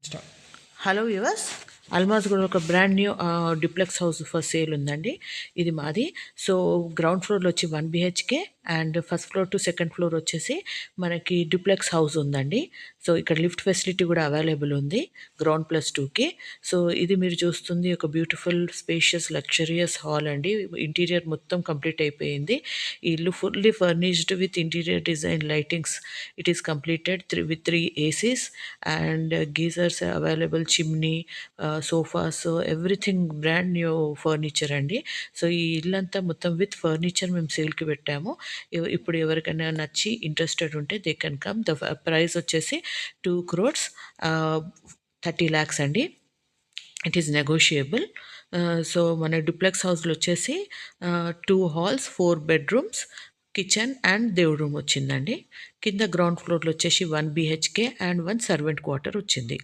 Start. Hello viewers, Almaz కూడా ఒక brand new duplex house for sale ఉందండి. ఇది మాది. సో గ్రౌండ్ ఫ్లోర్లో వచ్చి 1 BHK and first floor to second floor వచ్చేసి మనకి డ్యూప్లెక్స్ హౌస్ ఉందండి. సో ఇక్కడ లిఫ్ట్ ఫెసిలిటీ కూడా అవైలబుల్ ఉంది గ్రౌండ్+2కి. సో ఇది మీరు చూస్తుంది ఒక బ్యూటిఫుల్ స్పేషియస్ లగ్జరియస్ హాల్ అండి. ఇంటీరియర్ మొత్తం కంప్లీట్ అయిపోయింది. ఈ ఇల్లు fully furnished with interior design lightings. It is completed with 3 ACs and geysers available, chimney, sofas, everything brand new furniture అండి. సో ఈ ఇల్లంతా మొత్తం విత్ ఫర్నిచర్ మేము సేల్కి పెట్టాము. ఇప్పుడు ఎవరికైనా నచ్చి ఇంట్రెస్టెడ్ ఉంటే they can come. The price వచ్చేసి 2 crores 30 lakhs అండి. It is negotiable. సో మన డూప్లెక్స్ హౌస్లో వచ్చేసి 2 halls, 4 bedrooms, కిచెన్ అండ్ దేవుడు రూమ్ వచ్చిందండి. కింద గ్రౌండ్ ఫ్లోర్లో వచ్చేసి 1 BHK అండ్ 1 సర్వెంట్ క్వార్టర్ వచ్చింది.